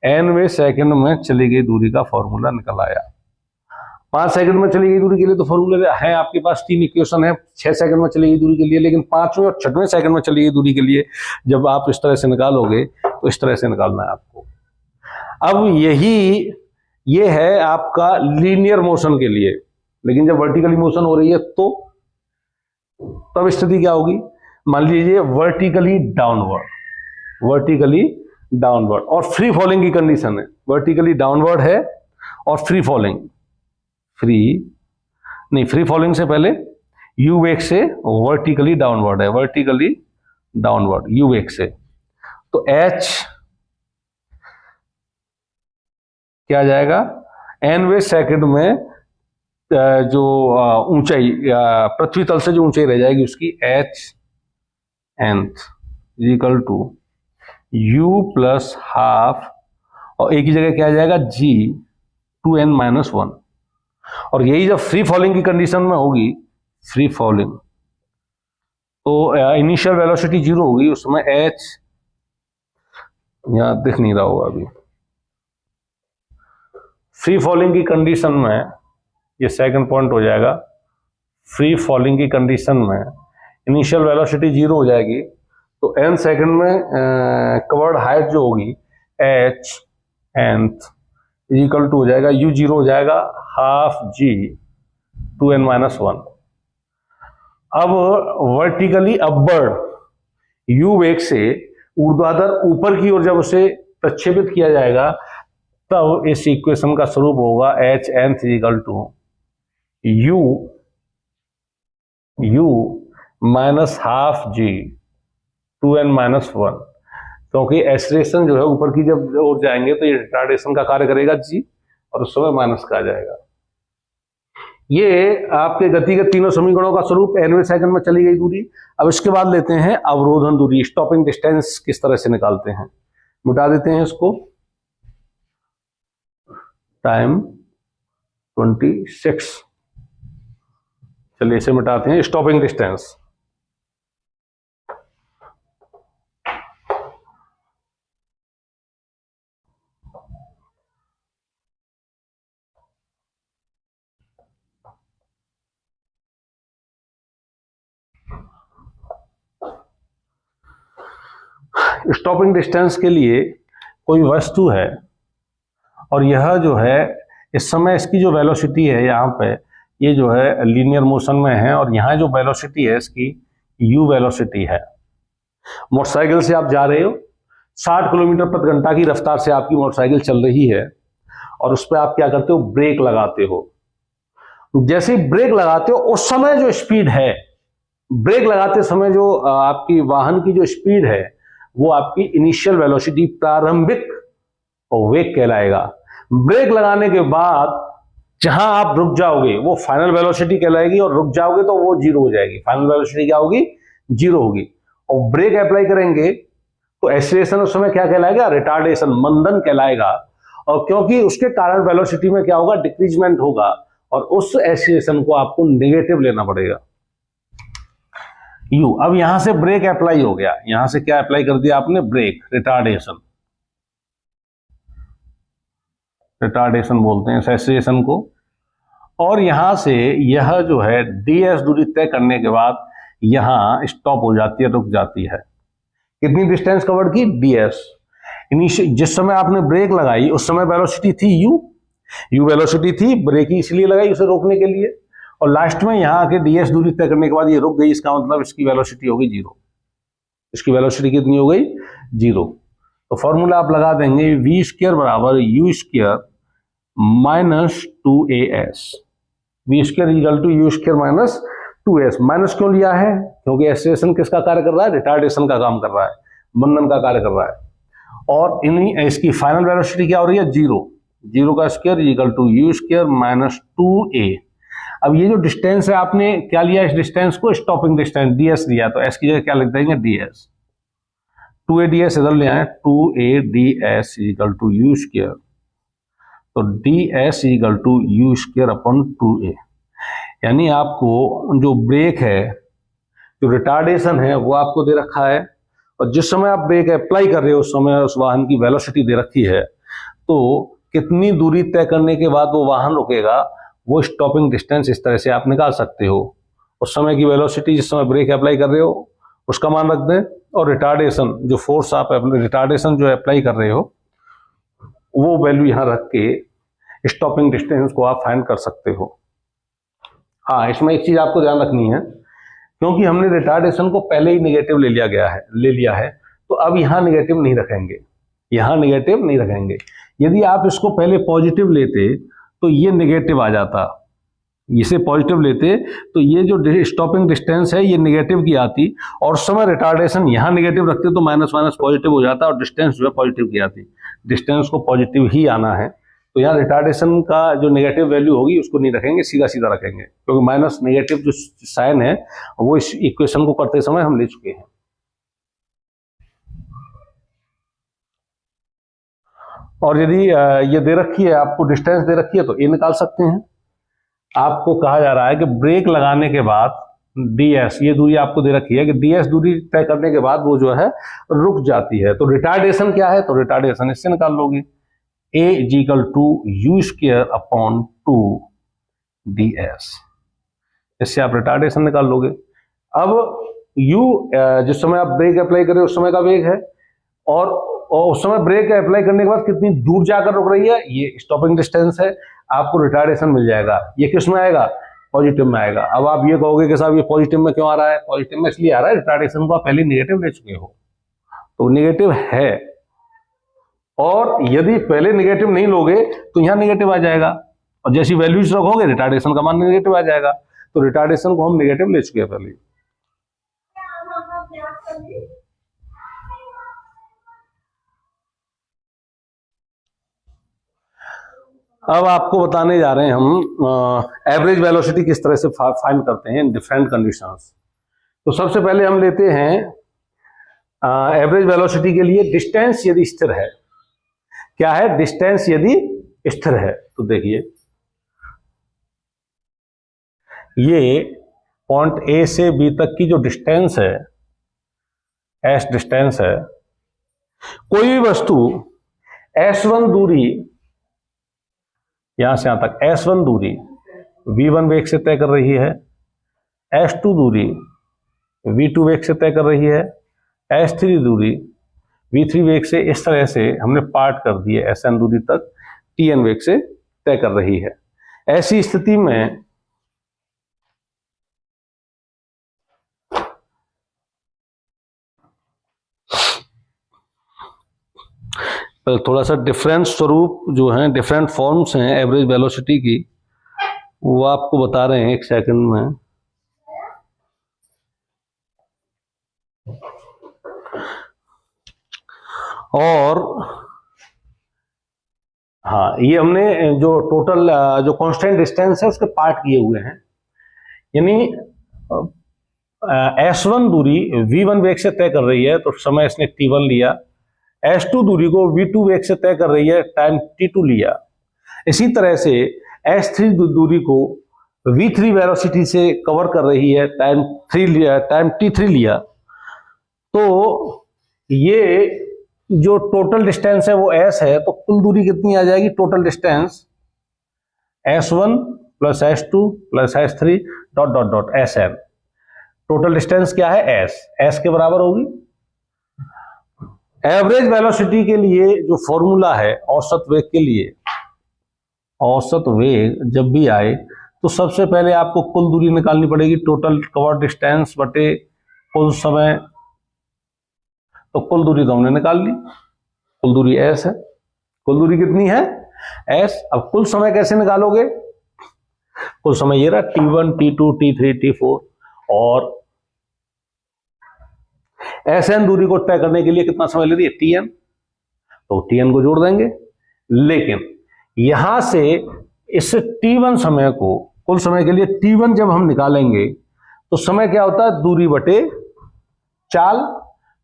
nवें सेकंड में चली गई दूरी का फॉर्मूला निकल आया। 5 सेकंड में चली गई दूरी के लिए तो फॉर्मूले है आपके पास, 3 इक्वेशन है 6 सेकंड में चली गई दूरी के लिए, लेकिन 5वें और 6वें सेकंड में चली गई दूरी के लिए जब आप इस तरह से निकालोगे तो इस तरह से निकालना है आपको। अब ये है आपका लीनियर मोशन के लिए, लेकिन जब वर्टिकली मोशन हो रही है तो तो अब स्थिति क्या होगी, मान लीजिए वर्टिकली डाउनवर्ड और फ्री फॉलिंग की कंडीशन है, वर्टिकली डाउनवर्ड है और फ्री फॉलिंग से पहले यू वेग से वर्टिकली डाउनवर्ड है, वर्टिकली डाउनवर्ड यू वेग से, तो एच क्या जाएगा, nवे सेकंड में जो ऊंचाई पृथ्वी तल से जो ऊंचाई रह जाएगी उसकी h nth equal to u plus half, और एक ही जगह क्या आ जाएगा जी 2n-1, और यही जब फ्री फॉलिंग की कंडीशन में होगी, फ्री फॉलिंग तो इनिशियल वेलोसिटी 0 होगी, उसमें एच यहां दिख नहीं रहा होगा अभी, फ्री फॉलिंग की कंडीशन में ये सेकंड पॉइंट हो जाएगा, फ्री फॉलिंग की कंडीशन में इनिशियल वेलोसिटी 0 हो जाएगी, तो n सेकंड में कवर्ड हाइट जो होगी h nth इक्वल टू हो जाएगा u 0 हो जाएगा हाफ g 2n-1। अब वर्टिकली अपवर्ड u वेग से ऊर्ध्वाधर ऊपर की ओर जब उसे प्रक्षेपित किया जाएगा तब इस इक्वेशन का स्वरूप होगा h nth equal to u minus half g 2n-1, क्योंकि एक्सलेरेशन जो है ऊपर की जब ओर जाएंगे तो ये रिटार्डेशन का कार्य करेगा g, और उस समय माइनस का आ जाएगा। ये आपके गति के तीनों समीकरणों का स्वरूप nवें सेकंड में चली गई दूरी। अब इसके बाद लेते हैं अवरोधन दूरी, स्टॉपिंग डिस्टेंस किस तरह से निकालते हैं, मिटा देते हैं इसको, टाइम 26, चलिए इसे मिटाते हैं। स्टॉपिंग डिस्टेंस स्टॉपिंग डिस्टेंस के लिए कोई वस्तु है और यह जो है इस समय इसकी जो वेलोसिटी है यहाँ पे, ये जो है लीनियर मोशन में है, और यहाँ जो वेलोसिटी है इसकी u वेलोसिटी है। मोटरसाइकिल से आप जा रहे हो, 60 किलोमीटर प्रति घंटा की रफ्तार से आपकी मोटरसाइकिल चल रही है, और उस पर आप क्या करते हो, ब्रेक लगाते हो। जैसे ही ब्रेक लगाते हो उस समय जो स्पीड है, ब्रेक लगाते समय जो आपकी वाहन की जो स्पीड है वो आपकी इनिशियल वेलोसिटी, प्रारंभिक वेग कहलाएगा। ब्रेक लगाने के बाद जहां आप रुक जाओगे वो फाइनल वेलोसिटी कहलाएगी, और रुक जाओगे तो वो 0 हो जाएगी, फाइनल वेलोसिटी क्या होगी, 0 होगी। और ब्रेक अप्लाई करेंगे तो एक्सीलरेशन उस समय क्या कहलाएगा, रिटार्डेशन, मंदन कहलाएगा, और क्योंकि उसके कारण वेलोसिटी में क्या होगा, डिक्रीजमेंट होगा, और उस एक्सीलरेशन को आपको नेगेटिव लेना पड़ेगा u। अब यहां से ब्रेक अप्लाई हो गया, यहां से क्या अप्लाई कर दिया आपने, ब्रेक, रिटार्डेशन बोलते हैं इस एक्सीलरेशन को। और यहां से यह जो है ds दूरी तय करने के बाद यहां स्टॉप हो जाती है, रुक जाती है। कितनी डिस्टेंस कवर्ड की, ds। जिस समय आपने ब्रेक लगाई उस समय वेलोसिटी थी u वेलोसिटी थी, ब्रेक ही इसलिए लगाई उसे रोकने के लिए, और लास्ट में यहां आके ds दूरी तय करने के बाद ये रुक गई, इसका मतलब इसकी वेलोसिटी हो गई 0। इसकी वेलोसिटी कितनी हो गई, 0। तो फॉर्मूला आप लगा देंगे v² बराबर u² minus 2as, v² equal to u² minus 2s। माइनस क्यों लिया है, क्योंकि एक्सीलरेशन किसका कार्य कर रहा है, रिटार्डेशन का काम कर रहा है, मंदन का कार्य कर रहा है। और इसकी फाइनल वेलोसिटी क्या हो रही है, 0 का square equal to u² minus 2a। अब ये जो डिस्टेंस है आपने क्या लिया, इस डिस्टेंस को स्टॉपिंग डिस्टेंस ds लिया, तो s की जगह क्या लिख देंगे, ds। 2a ds इधर ले आए, 2a ds equal to u², तो ds equal to u² upon 2a। यानी आपको जो ब्रेक है, जो रिटार्डेशन है वो आपको दे रखा है, और जिस समय आप ब्रेक अप्लाई कर रहे हो उस समय उस वाहन की वेलोसिटी दे रखी है, तो कितनी दूरी तय करने के बाद वो वाहन रुकेगा, वो स्टॉपिंग डिस्टेंस इस तरह से आप निकाल सकते हो। उस समय की वेलोसिटी जिस समय ब्रेक अप्लाई कर रहे हो उसका मान रख दें, और रिटार्डेशन जो फोर्स आप रिटार्डेशन जो अप्लाई कर रहे हो वो वैल्यू यहां रख के स्टॉपिंग डिस्टेंस को आप फाइंड कर सकते हो। हाँ, इसमें एक चीज आपको ध्यान रखनी है क्योंकि हमने रिटार्डेशन को पहले ही नेगेटिव ले लिया है, तो अब यहां नेगेटिव नहीं रखेंगे, यहां नेगेटिव नहीं रखेंगे। यदि आप इसको पहले पॉजिटिव लेते तो ये नेगेटिव आ जाता, इसे पॉजिटिव लेते तो ये जो स्टॉपिंग डिस्टेंस है ये नेगेटिव की आती, और उस समय रिटार्डेशन यहां नेगेटिव रखते तो माइनस माइनस पॉजिटिव हो जाता और डिस्टेंस जो है पॉजिटिव की आती। डिस्टेंस को पॉजिटिव ही आना है, तो यहाँ रिटार्डेशन का जो नेगेटिव वैल्यू होगी उसको नहीं रखेंगे, सीधा सीधा रखेंगे, क्योंकि माइनस नेगेटिव जो साइन है वो इस इक्वेशन को करते समय हम ले चुके हैं। और यदि ये दे रखी है, आपको डिस्टेंस दे रखी है, तो ये निकाल सकते हैं। आपको कहा जा रहा है कि ब्रेक लगाने के बाद ds, ये दूरी आपको दे रखी है कि ds दूरी तय करने के बाद वो जो है रुक जाती है, तो रिटार्डेशन क्या है, तो रिटार्डेशन इससे निकाल लोगे, a equal to u square upon 2ds, इससे आप रिटार्डेशन निकाल लोगे। अब u जिस समय आप ब्रेक अप्लाई करें उस समय का वेग है, और उस समय ब्रेक अप्लाई करने के बाद कितनी दूर जाकर रुक रही है, ये स्टॉपिंग डिस्टेंस है, आपको रिटार्डेशन मिल जाएगा। ये किस में आएगा, पॉजिटिव में आएगा। अब आप ये कहोगे कि साहब ये पॉजिटिव में क्यों आ रहा है, पॉजिटिव में इसलिए आ रहा है रिटार्डेशन को आप पहले नेगेटिव ले चुके हो, तो नेगेटिव है, और यदि पहले नेगेटिव नहीं लोगे तो यहां नेगेटिव आ जाएगा, और जैसी वैल्यूज रखोगे रिटार्डेशन का मान नेगेटिव आ जाएगा, तो रिटार्डेशन को हम नेगेटिव ले चुके हैं पहले। अब आपको बताने जा रहे हैं हम एवरेज वेलोसिटी किस तरह से फाइंड करते हैं इन डिफरेंट कंडीशंस। तो सबसे पहले हम लेते हैं एवरेज वेलोसिटी के लिए डिस्टेंस यदि स्थिर है। क्या है, डिस्टेंस यदि स्थिर है, तो देखिए ये पॉइंट ए से बी तक की जो डिस्टेंस है, एस डिस्टेंस है, कोई भी वस्तु s1 दूरी, यहां से यहां तक s1 दूरी v1 वेग से तय कर रही है, s2 दूरी v2 वेग से तय कर रही है, s3 दूरी v3 वेग से, इस तरह से हमने पार्ट कर दिए, sn दूरी तक tn वेग से तय कर रही है। ऐसी स्थिति में थोड़ा सा डिफरेंट स्वरूप जो हैं, डिफरेंट फॉर्म्स हैं एवरेज वेलोसिटी की, वो आपको बता रहे हैं एक सेकंड में। और हाँ, ये हमने जो टोटल जो कांस्टेंट डिस्टेंस है उसके पार्ट किए हुए हैं, यानी s1 दूरी v1 वेग से तय कर रही है, तो समय इसने t1 लिया, s2 दूरी को v2 वेग से तय कर रही है, टाइम t2 लिया। इसी तरह से s3 दूरी को v3 वेलोसिटी से कवर कर रही है, टाइम t3 लिया। तो ये जो टोटल डिस्टेंस है वो s है, तो कुल दूरी कितनी आ जाएगी, total distance s1 plus s2 plus s3 dot dot dot sn। Total distance क्या है, s के बराबर होगी। एवरेज वेलोसिटी के लिए जो फॉर्मूला है औसत वेग के लिए, औसत वेग जब भी आए तो सबसे पहले आपको कुल दूरी निकालनी पड़ेगी, टोटल कवर डिस्टेंस बटे कुल समय। तो कुल दूरी तो हमने निकाल ली, कुल दूरी s है, कुल दूरी कितनी है, s। अब कुल समय कैसे निकालोगे, कुल समय ये रहा t1 t2 t3 t4, और sn दूरी को तय करने के लिए कितना समय ले रही है, tn, तो tn को जोड़ देंगे। लेकिन यहां से इस t1 समय को, कुल समय के लिए t1 जब हम निकालेंगे तो समय क्या होता है, दूरी बटे चाल।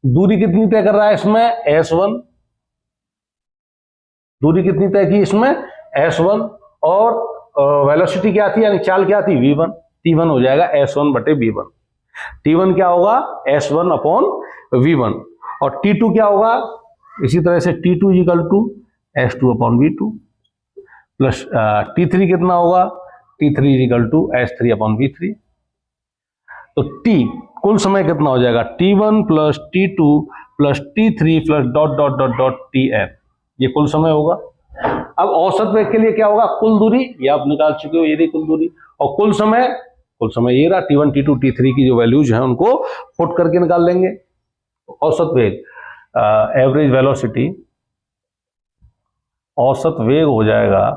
दूरी कितनी तय कर रहा है इसमें, s1, दूरी कितनी तय की इसमें, s1, और वेलोसिटी क्या थी, यानी चाल क्या थी, v1, t1 हो जाएगा s1 बटे v1। t1 क्या होगा, s1 अपॉन v1, और t2 क्या होगा, इसी तरह से t2 equal to s2 upon v2, plus t3 कितना होगा, t3 equal to s3 upon v3। तो t कुल समय कितना हो जाएगा, t1 plus t2 plus t3 plus dot dot dot dot tn, ये कुल समय होगा। अब औसत वेग के लिए क्या होगा, कुल दूरी, ये आप निकाल चुके हो, ये कुल दूरी, और कुल समय कुल समय ये रहा। T1 T2 T3 की जो वैल्यूज हैं उनको पुट करके निकाल लेंगे। औसत वेग, एवरेज वेलोसिटी, औसत वेग हो जाएगा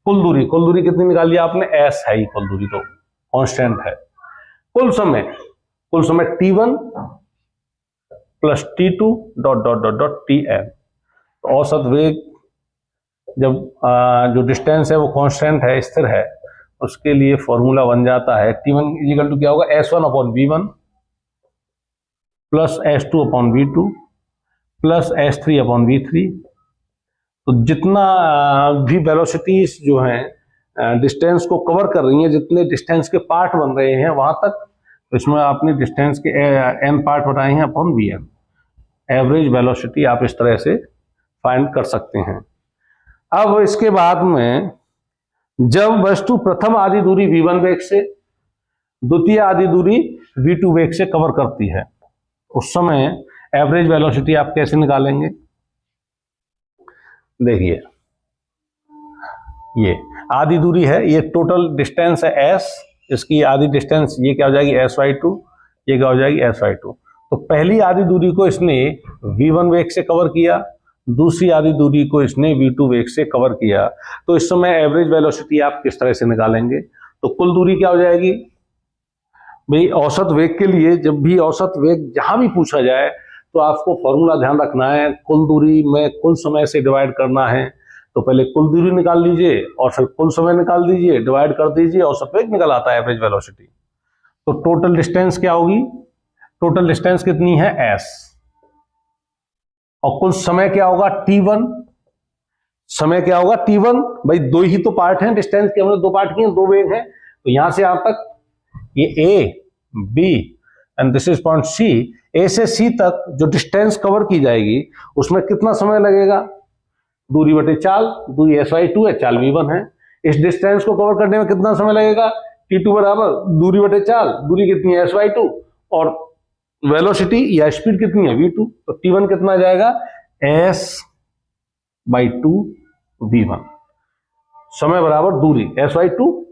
कुल दूरी कितनी निकाल लिया आपने, s है, कुल दूरी तो कांस्टेंट है। कुल समय T1 plus T2 dot dot dot dot Tn। तो औसत वेग जब जो डिस्टेंस है वो कांस्टेंट है, स्थिर है, उसके लिए फॉर्मूला बन जाता है T1 इक्वल टू क्या होगा, S1 upon V1 plus S2 upon V2 plus S3 upon V3। तो जितना भी वेलोसिटीज जो हैं डिस्टेंस को कवर कर रही हैं, जितने डिस्टेंस के पार्ट बन रहे हैं वहां तक, तो इसमें आपने डिस्टेंस के n पार्ट बताए हैं अपॉन Vn। एवरेज वेलोसिटी आप इस तरह से फाइंड कर सकते हैं। अब इसके बाद में जब वस्तु प्रथम आधी दूरी v1 वेग से द्वितीय आधी दूरी v2 वेग से कवर करती है, उस समय एवरेज वेलोसिटी आप कैसे निकालेंगे। देखिए, ये आधी दूरी है, ये टोटल डिस्टेंस है s, इसकी आधी डिस्टेंस ये क्या हो जाएगी s/2, ये क्या हो जाएगी s/2। तो पहली आधी दूरी को इसने v1 वेग से कवर किया, दूसरी आधी दूरी को इसने v2 वेग से कवर किया। तो इस समय एवरेज वेलोसिटी आप किस तरह से निकालेंगे। तो कुल दूरी क्या हो जाएगी भाई, औसत वेग के लिए जब भी औसत वेग जहां भी पूछा जाए तो आपको फॉर्मूला ध्यान रखना है, कुल दूरी में कुल समय से डिवाइड करना है। तो पहले कुल दूरी निकाल लीजिए और फिर कुल समय निकाल दीजिए, डिवाइड कर दीजिए, औसत वेग निकल आता है एवरेज वेलोसिटी। तो टोटल डिस्टेंस क्या होगी, टोटल डिस्टेंस कितनी है s, और कुल समय क्या होगा T1, समय क्या होगा T1, भाई दो ही तो पार्ट हैं डिस्टेंस के, हमने दो पार्ट किए, दो वेग हैं, तो यहां से यहां तक ये A B and this is point C, A से C तक जो डिस्टेंस कवर की जाएगी उसमें कितना समय लगेगा, दूरी बटे चाल, दूरी s/2 है, चाल v1 है। इस डिस्टेंस को कवर करने में कितना समय लगेगा, T2 बराबर दूरी बटे चाल, दूरी कितनी है s/2, और वेलोसिटी या स्पीड कितनी है v2, तो T1 कितना आ जाएगा s/2 v1, समय बराबर दूरी s/2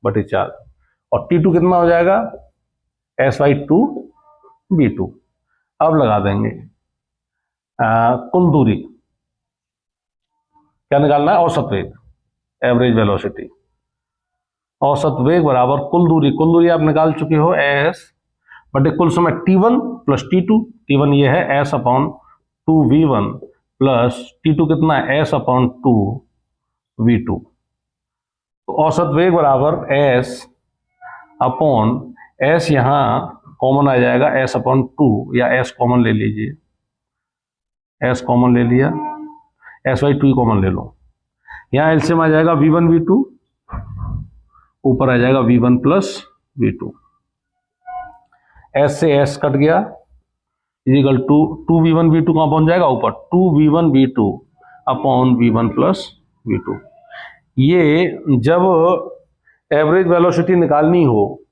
बटे चाल, और T2 कितना हो जाएगा s/2 v2। अब लगा देंगे कुल दूरी, क्या निकालना है, औसत वेग, एवरेज वेलोसिटी, औसत वेग बराबर कुल दूरी आप निकाल चुके हो s बटे कुल समय T1 प्लस T2, T1 ये है s upon 2 v1 plus T2 कितना है s अपॉन 2 v2। तो औसत वेग बराबर s अपॉन s, यहां कॉमन आ जाएगा s अपॉन 2, या s कॉमन ले लीजिए, s कॉमन ले लिया, s/2 कॉमन ले लो, यहां एलसीएम आ जाएगा v1 v2, ऊपर आ जाएगा v1 प्लस v2, s से s कट गया, इजिकल टू 2v1 v2 कहां पहुंच जाएगा ऊपर, 2v1 v2 upon v1 plus v2। ये जब एवरेज वेलोसिटी निकालनी हो,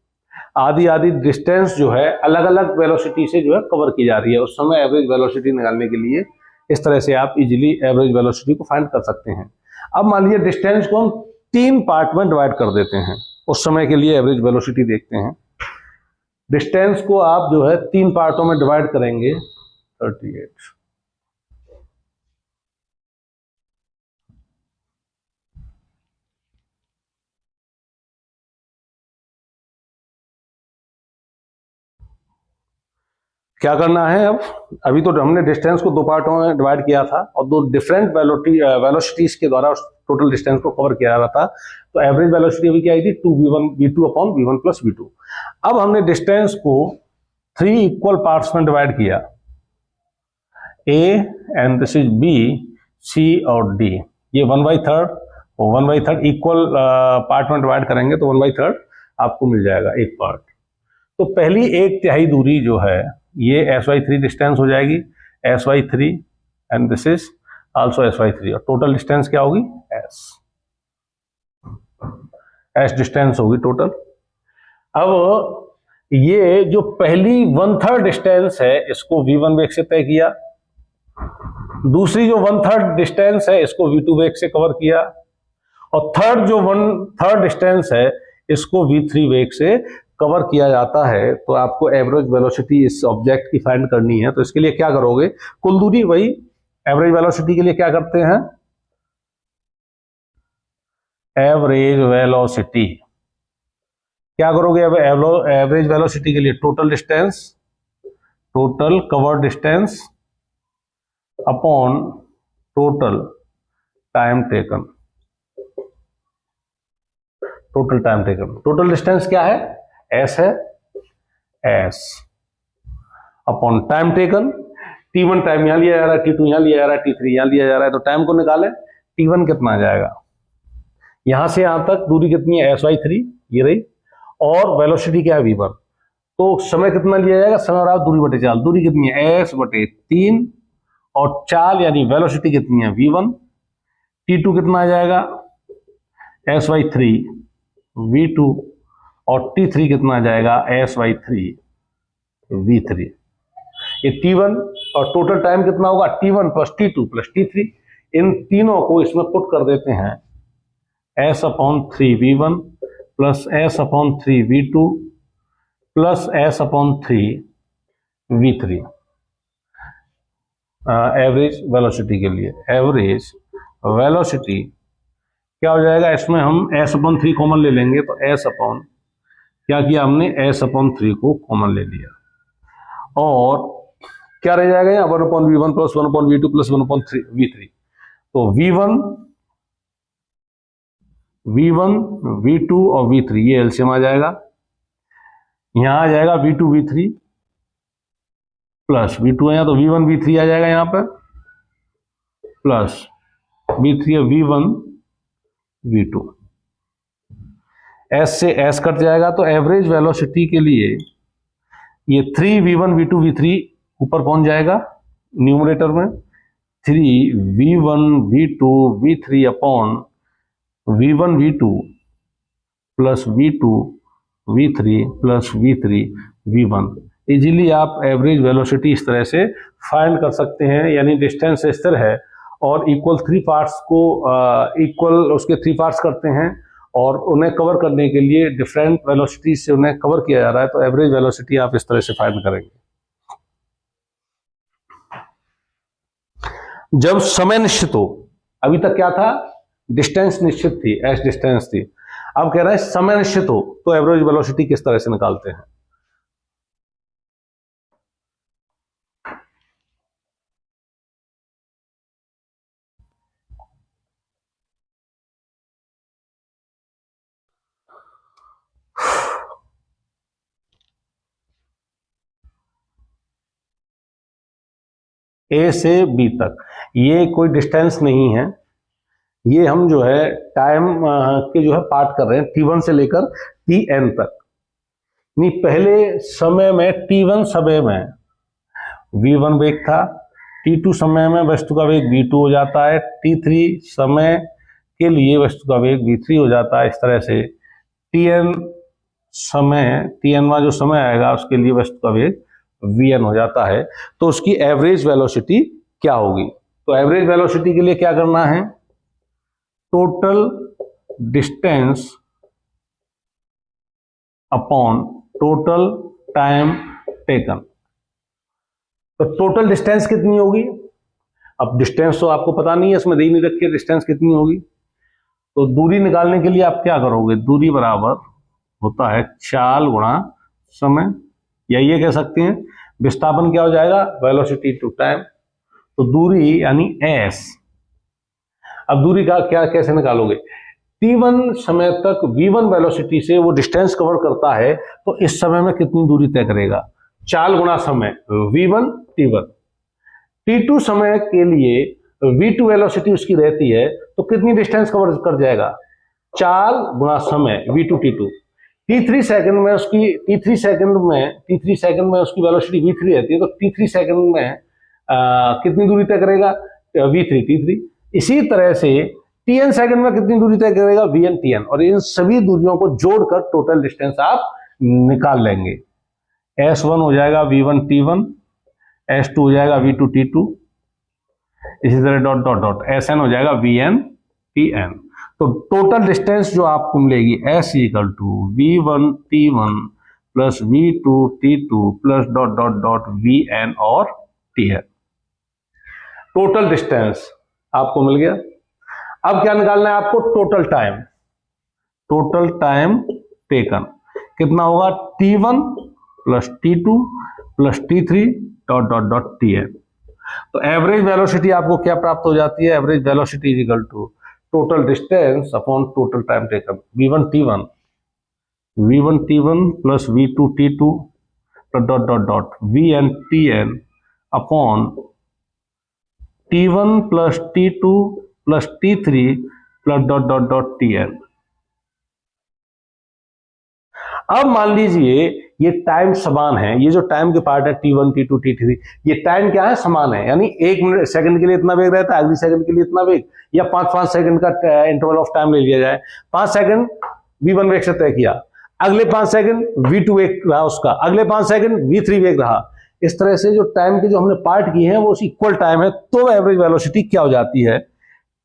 आधी आधी डिस्टेंस जो है अलग अलग वेलोसिटी से जो है कवर की जा रही है, उस समय एवरेज वेलोसिटी निकालने के लिए इस तरह से आप इजीली एवरेज वेलोसिटी को फाइंड कर सकते हैं। अब मान लीजिए डिस्टेंस को हम 3 पार्ट में डिवाइड कर देते हैं, उस समय के लिए एवरेज वेलोसिटी देखते हैं। डिस्टेंस को आप जो है 3 पार्टों में डिवाइड करेंगे, 38, क्या करना है अब, अभी तो हमने डिस्टेंस को 2 पार्टों में डिवाइड किया था और 2 डिफरेंट वेलोसिटीज के द्वारा टोटल डिस्टेंस को कवर किया जा रहा था। तो एवरेज वेलोसिटी अभी क्या आई थी, 2v1 v2 upon v1 plus v2। अब हमने डिस्टेंस को 3 इक्वल पार्ट्स में डिवाइड किया, A and this is B, C और D, ये 1/3 और 1/3 इक्वल पार्ट में डिवाइड करेंगे तो 1/3 आपको मिल जाएगा एक पार्ट। तो पहली 1/3 दूरी जो है ये s/3 डिस्टेंस हो जाएगी, s/3 and this is also s/3, और टोटल डिस्टेंस क्या होगी s डिस्टेंस होगी टोटल। अब ये जो पहली 1/3 डिस्टेंस है इसको v1 वेग से तय किया, दूसरी जो 1/3 डिस्टेंस है इसको v2 वेग से कवर किया, और थर्ड जो 1/3 डिस्टेंस है इसको v3 वेग से कवर किया जाता है, तो आपको एवरेज वेलोसिटी इस ऑब्जेक्ट की फाइंड करनी है। तो इसके लिए क्या करोगे, कुल दूरी वही एवरेज वेलोसिटी के लिए क्या करते हैं, एवरेज वेलोसिटी क्या करोगे, अब एवरेज वेलोसिटी के लिए total distance, total cover distance upon total time taken, total time taken. Total distance क्या है, एस है, S upon time taken. T1 time यहां लिया जा रहा है, T2 यहां लिया जा रहा है, T3 यहां लिया जा रहा है, तो टाइम को निकालें। T1 कितना आ जाएगा, यहां से यहां तक दूरी कितनी है, s/3 ये रही, और वेलोसिटी क्या है v1, तो समय कितना लिया जाएगा, समय और दूरी बटे चाल, दूरी कितनी है s/3 और चाल यानी वेलोसिटी कितनी है v1। T2 कितना आ जाएगा s/3 v2 और T3 कितना आ जाएगा s/3 v3। ये T1 और टोटल टाइम कितना होगा T1 plus T2 plus T3, इन तीनों को इसमें पुट कर देते हैं, s/3 v1 plus s/3 v2 plus s/3 v3 average velocity के लिए। एवरेज वेलोसिटी क्या हो जाएगा, इसमें हम s/3 कॉमन ले लेंगे, तो क्या किया हमने, s/3 को कॉमन ले लिया, और क्या रह जाएगा यहाँ 1/v1 plus 1/v2 plus 1/v3, तो v1 v2 और v3 ये एलसीएम आ जाएगा, यहां आ जाएगा v2 v3 प्लस v2 है यहाँ, तो v1 v3 आ जाएगा यहाँ पर, plus v3 v1 v2, s से s कट जाएगा, तो एवरेज वेलोसिटी के लिए ये 3v1 v2 v3 ऊपर पहुंच जाएगा न्यूमरेटर में, 3v1 v2 v3 upon v1 v2 plus v2 v3 plus v3 v1। Easily आप एवरेज वेलोसिटी इस तरह से फाइंड कर सकते हैं, यानी डिस्टेंस स्थिर है और इक्वल थ्री पार्ट्स को इक्वल उसके थ्री पार्ट्स करते हैं, और उन्हें कवर करने के लिए डिफरेंट वेलोसिटी से उन्हें कवर किया जा रहा है, तो एवरेज वेलोसिटी आप इस तरह से फाइंड करेंगे। जब समय निश्चित हो, अभी तक क्या था, डिस्टेंस निश्चित थी, एस डिस्टेंस थी, अब कह रहे हैं समय निश्चित हो तो एवरेज वेलोसिटी किस तरह से निकालते हैं। ए से बी तक ये कोई डिस्टेंस नहीं है, ये हम जो है टाइम के जो है पार्ट कर रहे हैं, T1 से लेकर Tn तक। नहीं, पहले समय में T1 समय में v1 वेग था, T2 समय में वस्तु का वेग v2 हो जाता है, T3 समय के लिए वस्तु का वेग v3 हो जाता है। इस तरह से Tn जो समय आएगा उसके लिए वस्तु का वेग vn हो जाता है। तो उसकी एवरेज वेलोसिटी क्या होगी, तो एवरेज वेलोसिटी के लिए क्या करना है, total distance upon total time taken. तो टोटल डिस्टेंस कितनी होगी, अब डिस्टेंस तो आपको पता नहीं है, इसमें दे नहीं रखी है डिस्टेंस कितनी होगी, तो दूरी निकालने के लिए आप क्या करोगे, दूरी बराबर होता है चाल गुणा समय, या ये कह सकते हैं विस्थापन क्या हो जाएगा, वेलोसिटी टू टाइम, तो दूरी यानी s। अब दूरी का क्या कैसे निकालोगे, T1 समय तक v1 वेलोसिटी से वो डिस्टेंस कवर करता है, तो इस समय में कितनी दूरी तय करेगा, चाल गुणा समय v1 T1। T2 समय के लिए v2 वेलोसिटी उसकी रहती है, तो कितनी डिस्टेंस कवर कर जाएगा, चाल गुणा समय v2 T2। T3 सेकंड में उसकी वेलोसिटी v3 रहती है, तो T3 सेकंड में कितनी दूरी तय करेगा, v3 T3। इसी तरह से Tn सेकंड में कितनी दूरी तय करेगा, vn Tn, और इन सभी दूरियों को जोड़कर टोटल डिस्टेंस आप निकाल लेंगे। S1 हो जाएगा v1 T1, S2 हो जाएगा v2 T2, इसी तरह डॉट डॉट डॉट Sn हो जाएगा vn Tn। तो टोटल डिस्टेंस जो आपको मिलेगी S equal to V1 T1 plus V2 T2 plus dot dot dot Vn और Tn। टोटल डिस्टेंस आपको मिल गया। अब क्या निकालना है आपको? Total time. Total time taken कितना होगा? T1 plus T2 plus T3 dot dot dot Tn। तो एवरेज वेलोसिटी आपको क्या प्राप्त हो जाती है? Average velocity is equal to total distance upon total time taken. V1 T1 plus V2 T2 dot dot dot Vn Tn upon T1 plus T2 plus T3 plus dot dot dot Tn। अब मान लीजिए ये time समान है, ये जो time के part है T1 T2 T3, ये टाइम क्या है? समान है। यानी 1 मिनट सेकंड के लिए इतना वेग रहता है, अगली सेकंड के लिए इतना वेग, या 5-5 सेकंड का इंटरवल ऑफ टाइम ले लिया जाए। 5 सेकंड V1 वेग से तय किया, अगले 5 सेकंड V2 वेग रहा उसका, अगले 5 सेकंड V3 वेग रहा। इस तरह से जो टाइम के जो हमने पार्ट किए हैं वो इक्वल टाइम है। तो एवरेज वेलोसिटी क्या हो जाती है?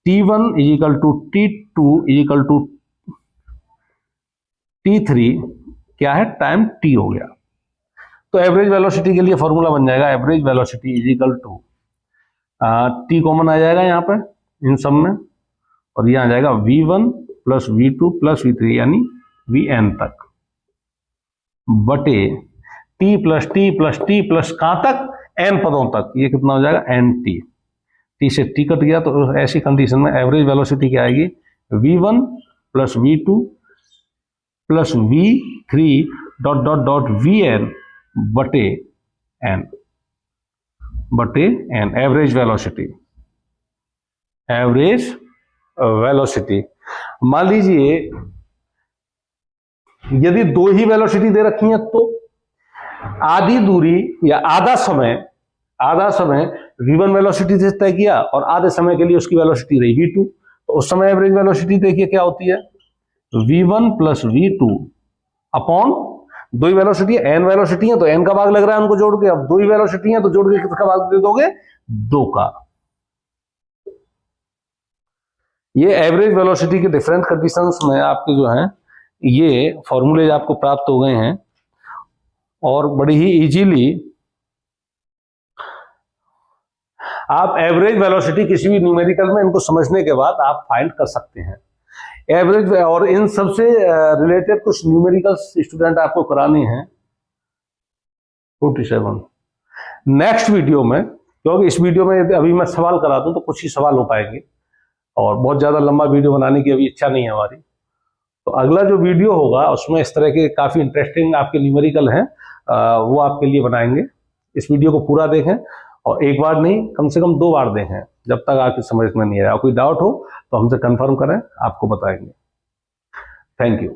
T1 is equal to T2 is equal to T3 क्या है? टाइम T हो गया। तो एवरेज वेलोसिटी के लिए फॉर्मूला बन जाएगा average velocity is equal to T common आ जाएगा यहाँ पे इन सब में, और यह आ जाएगा V1 plus V2 plus V3 यानी Vn तक बटे T plus T plus T plus कहां तक? N पदों तक। ये कितना हो जाएगा? NT। T से T कट गया, तो ऐसी कंडीशन में एवरेज वेलोसिटी क्या आएगी? V1 plus V2 plus V3 dot dot dot Vn बटे N average velocity. Average velocity मान लीजिए यदि 2 ही वेलोसिटी दे रखी है तो आधी दूरी या आधा समय V1 वेलोसिटी से तय किया और आधे समय के लिए उसकी वेलोसिटी रही V2, तो उस समय एवरेज वेलोसिटी देखिए क्या होती है? V1 प्लस V2 अपॉन 2 ही वेलोसिटी है, n वेलोसिटी है तो n का भाग लग रहा है उनको जोड़ के। अब 2 ही वेलोसिटी है तो जोड़ के किसका भाग दे दोगे? 2 का। ये एवरेज वेलोसिटी के डिफरेंट कंडीशंस में आपके जो हैं ये फॉर्मूले आपको प्राप्त हो गए हैं, और बड़ी ही इजीली आप एवरेज वेलोसिटी किसी भी न्यूमेरिकल में इनको समझने के बाद आप फाइंड कर सकते हैं एवरेज। और इन सबसे रिलेटेड कुछ न्यूमेरिकल्स स्टूडेंट आपको कराने हैं 47 नेक्स्ट वीडियो में, क्योंकि इस वीडियो में यदि अभी मैं सवाल करा दूं तो कुछ ही सवाल हो पाएंगे और बहुत ज़्यादा लंबा वीडियो बनाने की अभी इच्छा नहीं है हमारी। तो अगला जो वीडियो होगा उसमें इस तरह के काफ़ी इंटरेस्टिंग आपके न्यूमेरिकल हैं, वो आपके लिए बनाएंगे। इस वीडियो को पूरा देखें और एक बार नहीं कम से कम 2 बार देखें, जब तक आपकी समझ में नहीं आया। कोई डाउट हो तो हमसे कंफर्म करें, आपको बताएंगे। Thank you.